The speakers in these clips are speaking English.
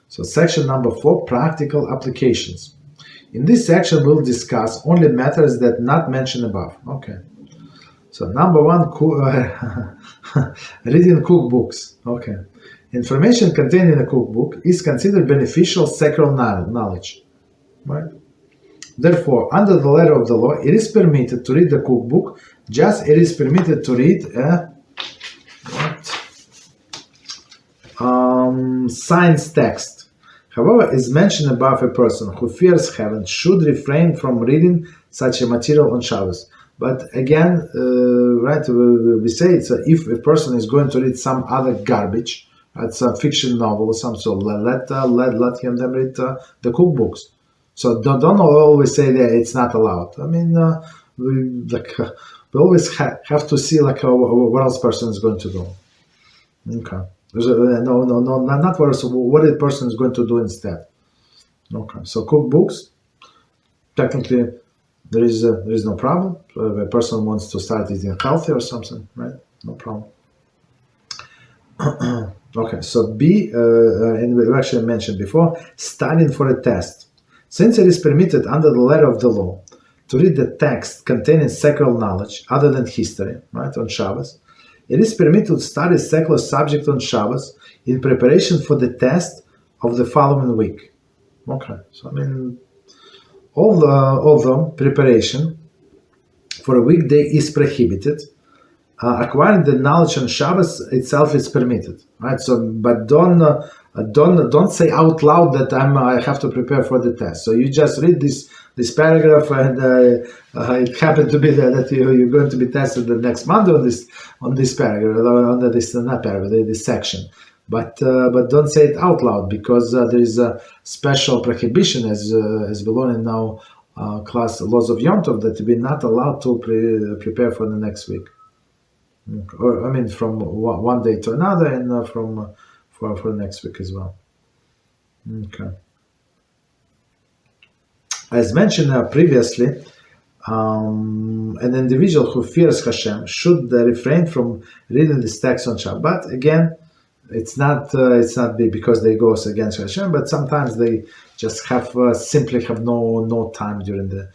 So section number 4, practical applications. In this section, we'll discuss only matters that not mentioned above. Okay. So number 1, reading cookbooks. Okay. Information contained in a cookbook is considered beneficial sacred knowledge. Right? Therefore, under the letter of the law, it is permitted to read the cookbook, just it is permitted to read a science text. However, as mentioned above, a person who fears heaven should refrain from reading such a material on Shabbos. But again, right, we say it's if a person is going to read some other garbage, some fiction novel or some sort, let him then read the cookbooks. So don't always say that it's not allowed. I mean, we always have to see what else person is going to do. Okay. No, not what the person is going to do instead. Okay. So cookbooks, technically, there is no problem. If a person wants to start eating healthy or something, right? No problem. Okay. So B, and we actually mentioned before, studying for a test. Since it is permitted under the letter of the law to read the text containing sacred knowledge other than history, right, on Shabbos, it is permitted to study secular subject on Shabbos in preparation for the test of the following week. Okay, so I mean, although preparation for a weekday is prohibited, acquiring the knowledge on Shabbos itself is permitted, right? So, but don't say out loud that I have to prepare for the test. So you just read this paragraph, and it happened to be that you're going to be tested the next Monday on this paragraph, on this not paragraph, this section. But don't say it out loud, because there is a special prohibition, as we learn in now class laws of Yom Tov, that we're not allowed to prepare for the next week. Or I mean, from one day to another, and for next week as well. Okay. As mentioned previously, an individual who fears HaShem should refrain from reading this text on Shabbat. But again, it's not because they go against HaShem, but sometimes they just simply have no time during the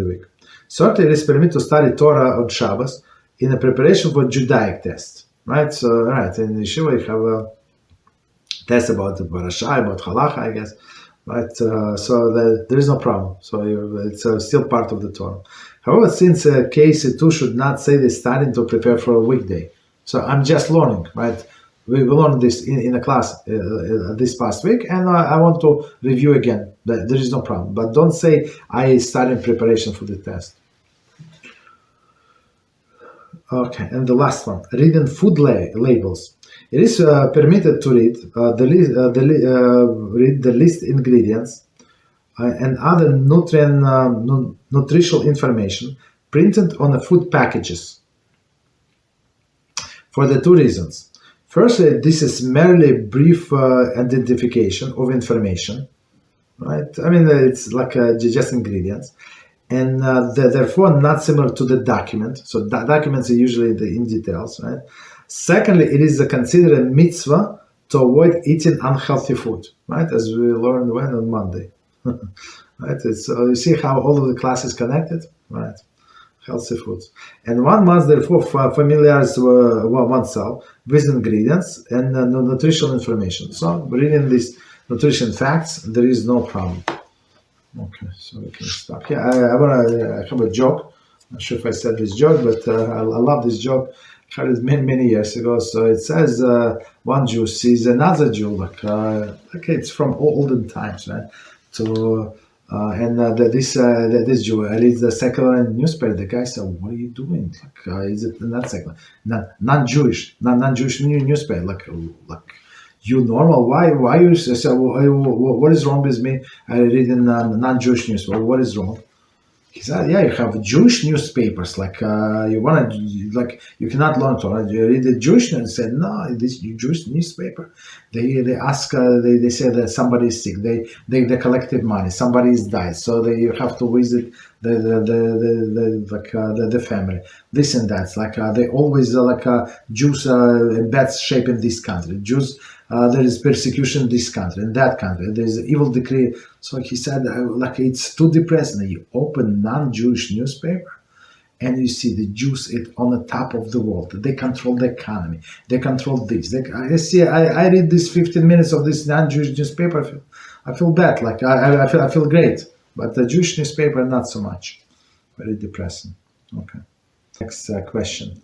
week. Certainly, it is permitted to study Torah on Shabbos in a preparation for Judaic test. Right, so in the Shiur you have a test about the Parashah, about Halacha, I guess. Right, so there is no problem. So it's still part of the Torah. However, since case 2 should not say they're studying to prepare for a weekday. So I'm just learning, right? We learned this in a class this past week, and I want to review again. There is no problem. But don't say I study in preparation for the test. Okay, and the last one, reading food labels. It is permitted to read the list ingredients and other nutritional information printed on the food packages for the 2 reasons. Firstly, this is merely a brief identification of information, right? I mean, it's like just ingredients. And therefore not similar to the document. So documents are usually in details, right? Secondly, it is considered a mitzvah to avoid eating unhealthy food, right? As we learned on Monday, right? So you see how all of the class is connected, right? Healthy foods. And one must therefore familiarize oneself with ingredients and nutritional information. So reading these nutrition facts, there is no problem. Okay, so we can stop. Yeah, I have a joke. I'm not sure if I said this joke, but I love this joke. I heard it many years ago. So it says one Jew sees another Jew, like it's from olden times, right? So this Jew reads the secular newspaper. The guy said, "What are you doing? Like, is it not secular, non-Jewish newspaper? Like." You normal? Why you say? What is wrong with me? I read in non-Jewish news. Well, what is wrong? He said, "Yeah, you have Jewish newspapers. Like you cannot learn Torah. You read the Jewish news." He said, "No, this Jewish newspaper. They ask. They say that somebody is sick. They collected money. Somebody is died. So you have to visit the family. This and that. Like they always Jews in bad shape in this country. Jews." there is persecution in this country, in that country. There is an evil decree. So he said, like it's too depressing. You open non-Jewish newspaper, and you see the Jews on the top of the world. They control the economy. They control this. I read this 15 minutes of this non-Jewish newspaper. I feel bad. Like I feel great. But the Jewish newspaper, not so much. Very depressing. Okay. Next question.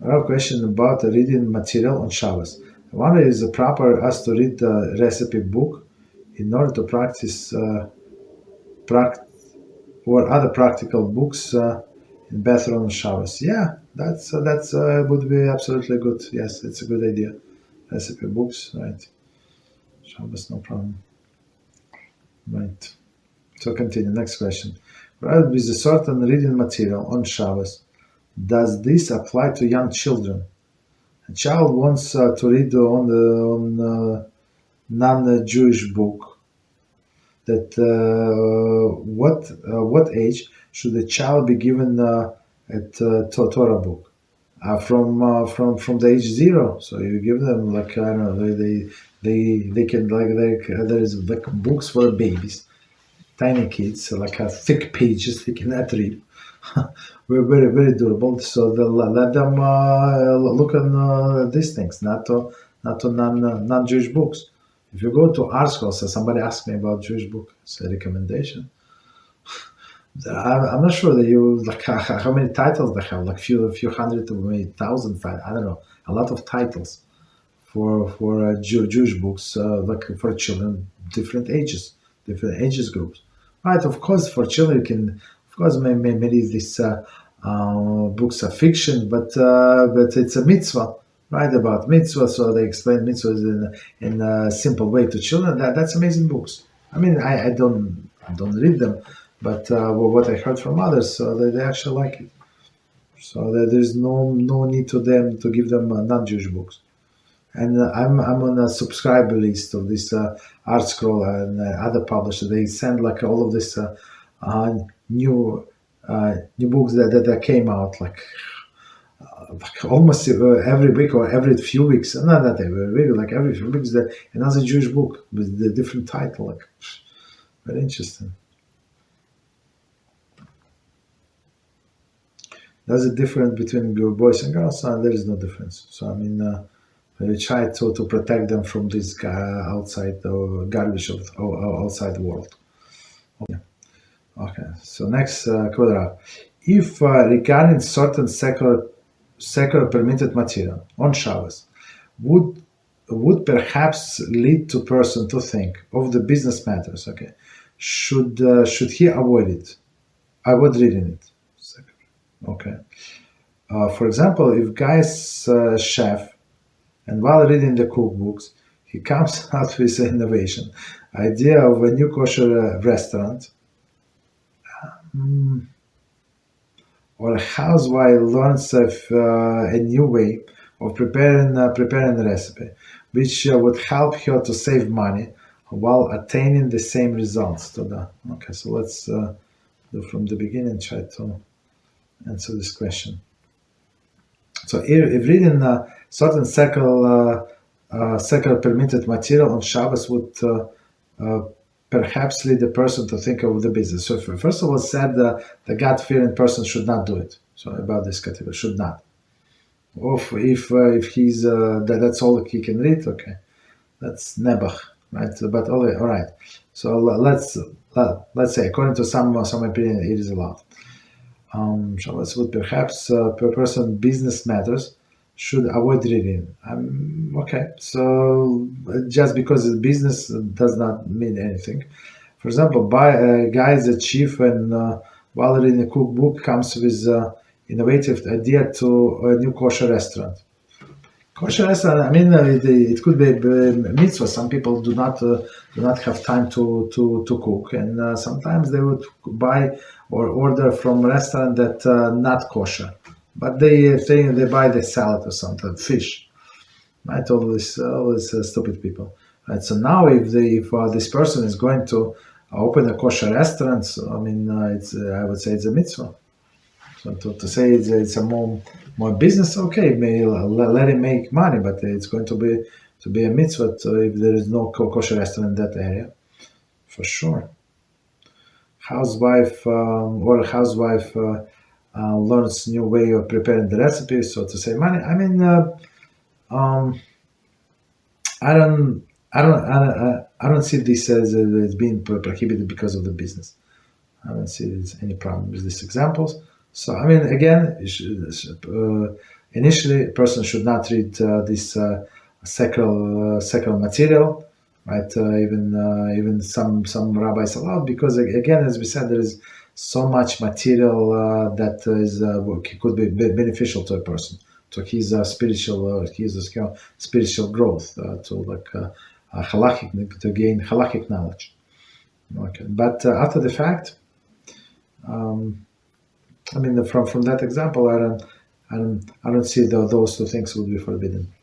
I have a question about reading material on Shabbos. I wonder, is it proper us to read the recipe book in order to practice or other practical books in bathroom on Shabbos? Yeah, that's would be absolutely good. Yes, it's a good idea. Recipe books, right? Shabbos, no problem. Right. So continue. Next question. Right, with a certain reading material on Shabbos, does this apply to young children? A child wants to read on non-Jewish book. That what age should a child be given at Torah book? From the age 0. So you give them like I don't know, they can there is like books for babies, tiny kids, like thick pages they cannot read. We're very, very durable. So they'll let them look on these things, not to non-Jewish books. If you go to art schools, so somebody asked me about Jewish book, it's a recommendation. I'm not sure that you like how many titles they have, like few hundred or maybe thousand. I don't know, a lot of titles for Jewish books, like for children, different ages groups. Right, of course, for children you can, of course, maybe these books are fiction, but it's a mitzvah, right? About mitzvah, so they explain mitzvahs in a simple way to children. That's amazing books. I mean, I don't read them, but what I heard from others, so they actually like it. So there's no need to them to give them non-Jewish books. And I'm on a subscriber list of this Art Scroll and other publishers. They send like all of this new books that came out like almost every week or every few weeks. Not every week, like every few weeks. Another Jewish book with a different title. Like very interesting. There's a difference between boys and girls. There is no difference. So I mean. We try to protect them from this outside the garbage of outside the world. Okay. So next quadra. If regarding certain secular permitted material on Shabbos, would perhaps lead to person to think of the business matters. Okay, should he avoid it? Avoid reading it. Okay. For example, if guy's chef. And while reading the cookbooks, he comes out with an innovation idea of a new kosher restaurant, or a housewife learns of a new way of preparing a recipe, which would help her to save money while attaining the same results. Okay, so let's do from the beginning. Try to answer this question. So if reading certain secular permitted material on Shabbos would perhaps lead the person to think of the business. So first of all, said the God-fearing person should not do it. So about this category, should not. Or if he's that's all he can read, okay, that's nebach, right? But all right. So let's say according to some opinion, it is allowed. Shabbos would perhaps per person business matters should avoid reading. Okay, so just because it's business does not mean anything. For example, guy is a chief and while reading a cookbook comes with innovative idea to a new kosher restaurant. Kosher restaurant, I mean, it could be mitzvah. Some people do not have time to cook, and sometimes they would buy or order from a restaurant that not kosher, but they buy the salad or something, fish. Right, all these stupid people. Right, so now if this person is going to open a kosher restaurant, so, I mean, I would say it's a mitzvah. So to say it's a more business, okay, let him make money, but it's going to to be a mitzvah if there is no kosher restaurant in that area, for sure. Housewife learns new way of preparing the recipe, so to save money. I mean, I don't see this as being prohibited because of the business. I don't see there's any problem with these examples. So, I mean, again, initially, a person should not treat this sacral material, right? Even some rabbis allow, because again, as we said, there is so much material that could be beneficial to a person, to his spiritual growth, to gain halachic knowledge. Okay, but after the fact, I mean, from that example, I don't see those two things would be forbidden.